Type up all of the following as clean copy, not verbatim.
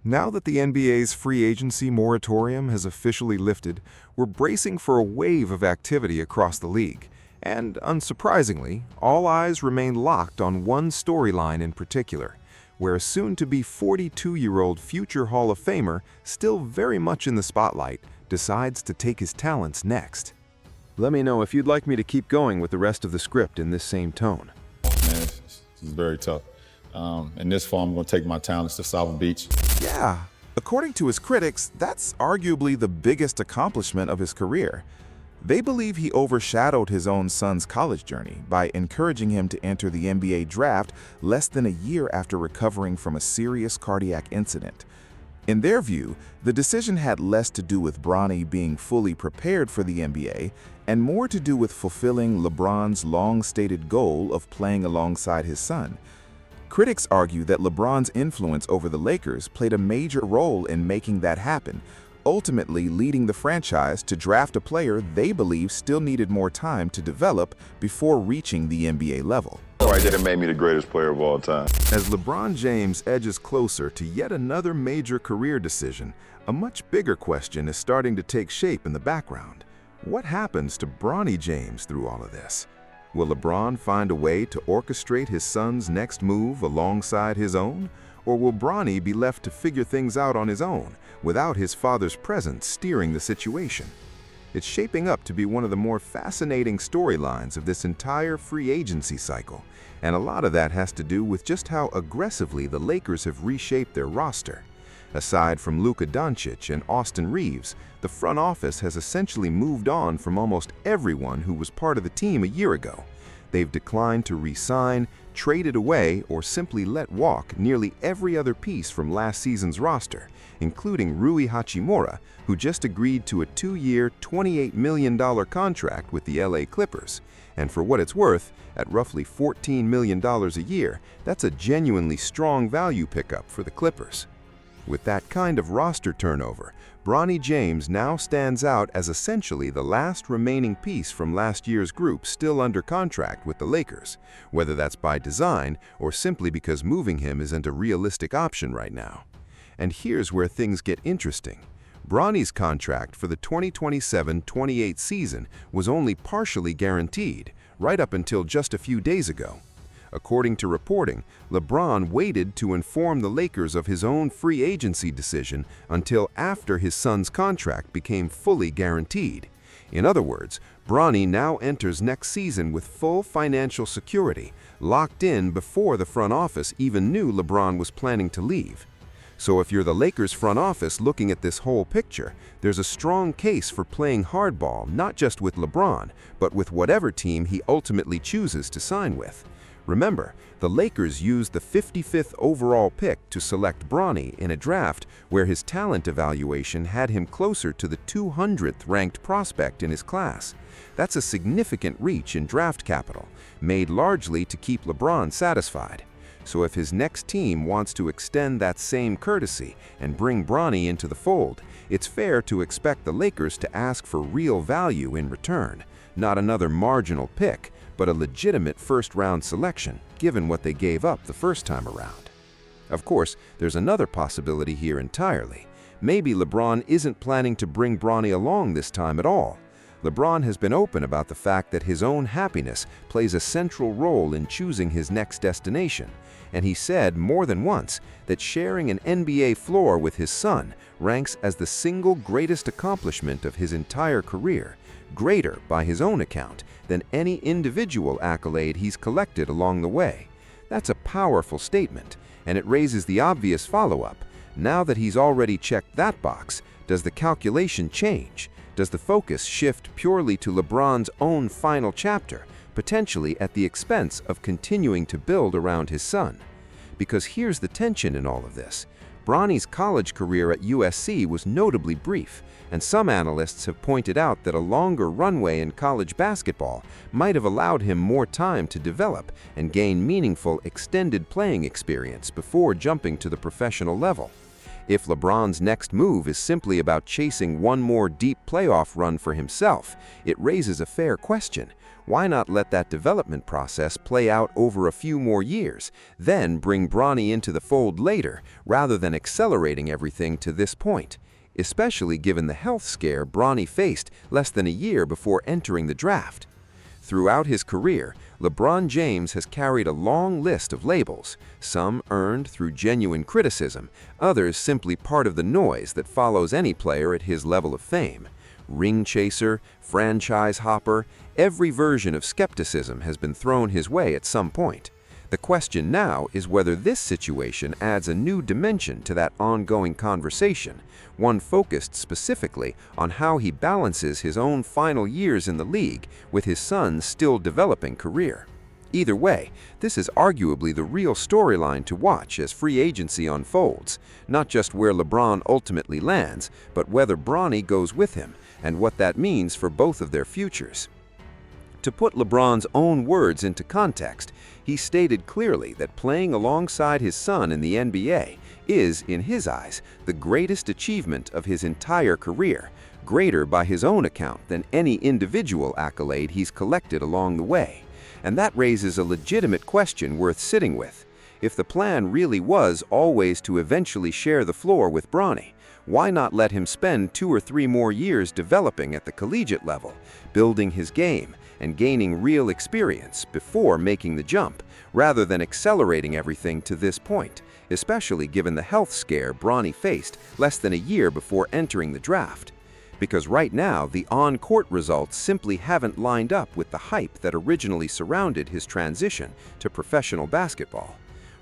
Now that the NBA's free agency moratorium has officially lifted, we're bracing for a wave of activity across the league. And unsurprisingly, all eyes remain locked on one storyline in particular, where a soon-to-be 42-year-old future Hall of Famer, still very much in the spotlight, decides to take his talents next. Let me know if you'd like me to keep going with the rest of the script in this same tone. Man, it's very tough. In this form, I'm going to take my talents to South Beach. Yeah, according to his critics, that's arguably the biggest accomplishment of his career. They believe he overshadowed his own son's college journey by encouraging him to enter the NBA draft less than a year after recovering from a serious cardiac incident. In their view, the decision had less to do with Bronny being fully prepared for the NBA and more to do with fulfilling LeBron's long-stated goal of playing alongside his son. Critics argue that LeBron's influence over the Lakers played a major role in making that happen, ultimately leading the franchise to draft a player they believe still needed more time to develop before reaching the NBA level. Right there, it made me the greatest player of all time. As LeBron James edges closer to yet another major career decision, a much bigger question is starting to take shape in the background. What happens to Bronny James through all of this? Will LeBron find a way to orchestrate his son's next move alongside his own? Or will Bronny be left to figure things out on his own, without his father's presence steering the situation? It's shaping up to be one of the more fascinating storylines of this entire free agency cycle, and a lot of that has to do with just how aggressively the Lakers have reshaped their roster. Aside from Luka Doncic and Austin Reeves, the front office has essentially moved on from almost everyone who was part of the team a year ago. They've declined to re-sign, traded away, or simply let walk nearly every other piece from last season's roster, including Rui Hachimura, who just agreed to a 2-year, $28 million contract with the LA Clippers. And for what it's worth, at roughly $14 million a year, that's a genuinely strong value pickup for the Clippers. With that kind of roster turnover, Bronny James now stands out as essentially the last remaining piece from last year's group still under contract with the Lakers, whether that's by design or simply because moving him isn't a realistic option right now. And here's where things get interesting. Bronny's contract for the 2027-28 season was only partially guaranteed, right up until just a few days ago. According to reporting, LeBron waited to inform the Lakers of his own free agency decision until after his son's contract became fully guaranteed. In other words, Bronny now enters next season with full financial security, locked in before the front office even knew LeBron was planning to leave. So if you're the Lakers front office looking at this whole picture, there's a strong case for playing hardball not just with LeBron, but with whatever team he ultimately chooses to sign with. Remember, the Lakers used the 55th overall pick to select Bronny in a draft where his talent evaluation had him closer to the 200th ranked prospect in his class. That's a significant reach in draft capital, made largely to keep LeBron satisfied. So if his next team wants to extend that same courtesy and bring Bronny into the fold, it's fair to expect the Lakers to ask for real value in return, not another marginal pick, but a legitimate first-round selection, given what they gave up the first time around. Of course, there's another possibility here entirely. Maybe LeBron isn't planning to bring Bronny along this time at all. LeBron has been open about the fact that his own happiness plays a central role in choosing his next destination, and he said more than once that sharing an NBA floor with his son ranks as the single greatest accomplishment of his entire career, greater, by his own account, than any individual accolade he's collected along the way. That's a powerful statement, and it raises the obvious follow-up. Now that he's already checked that box, does the calculation change? Does the focus shift purely to LeBron's own final chapter, potentially at the expense of continuing to build around his son? Because here's the tension in all of this. Bronny's college career at USC was notably brief, and some analysts have pointed out that a longer runway in college basketball might have allowed him more time to develop and gain meaningful extended playing experience before jumping to the professional level. If LeBron's next move is simply about chasing one more deep playoff run for himself, it raises a fair question. Why not let that development process play out over a few more years, then bring Bronny into the fold later, rather than accelerating everything to this point? Especially given the health scare Bronny faced less than a year before entering the draft. Throughout his career, LeBron James has carried a long list of labels, some earned through genuine criticism, others simply part of the noise that follows any player at his level of fame. Ring chaser, franchise hopper, every version of skepticism has been thrown his way at some point. The question now is whether this situation adds a new dimension to that ongoing conversation, one focused specifically on how he balances his own final years in the league with his son's still developing career. Either way, this is arguably the real storyline to watch as free agency unfolds, not just where LeBron ultimately lands, but whether Bronny goes with him, and what that means for both of their futures. To put LeBron's own words into context, he stated clearly that playing alongside his son in the NBA is, in his eyes, the greatest achievement of his entire career, greater by his own account than any individual accolade he's collected along the way. And that raises a legitimate question worth sitting with. If the plan really was always to eventually share the floor with Bronny, why not let him spend 2 or 3 more years developing at the collegiate level, building his game, and gaining real experience before making the jump, rather than accelerating everything to this point, especially given the health scare Bronny faced less than a year before entering the draft? Because right now, the on-court results simply haven't lined up with the hype that originally surrounded his transition to professional basketball.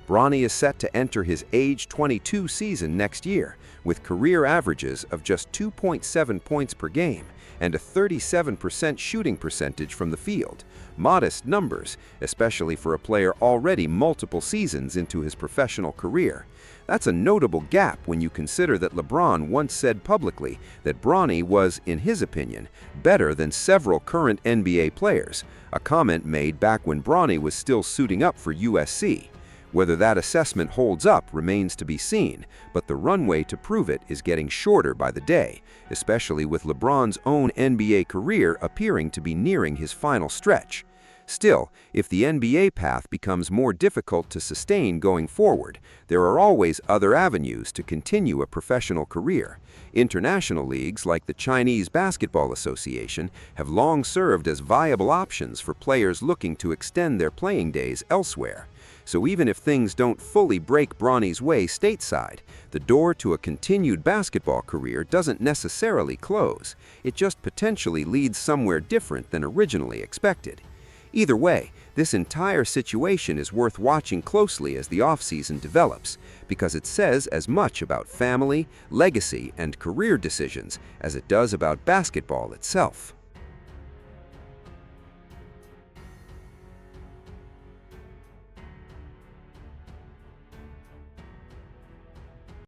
Bronny is set to enter his age 22 season next year, with career averages of just 2.7 points per game and a 37% shooting percentage from the field. Modest numbers, especially for a player already multiple seasons into his professional career. That's a notable gap when you consider that LeBron once said publicly that Bronny was, in his opinion, better than several current NBA players, a comment made back when Bronny was still suiting up for USC. Whether that assessment holds up remains to be seen, but the runway to prove it is getting shorter by the day, especially with LeBron's own NBA career appearing to be nearing his final stretch. Still, if the NBA path becomes more difficult to sustain going forward, there are always other avenues to continue a professional career. International leagues like the Chinese Basketball Association have long served as viable options for players looking to extend their playing days elsewhere. So even if things don't fully break Bronny's way stateside, the door to a continued basketball career doesn't necessarily close. It just potentially leads somewhere different than originally expected. Either way, this entire situation is worth watching closely as the offseason develops, because it says as much about family, legacy, and career decisions as it does about basketball itself.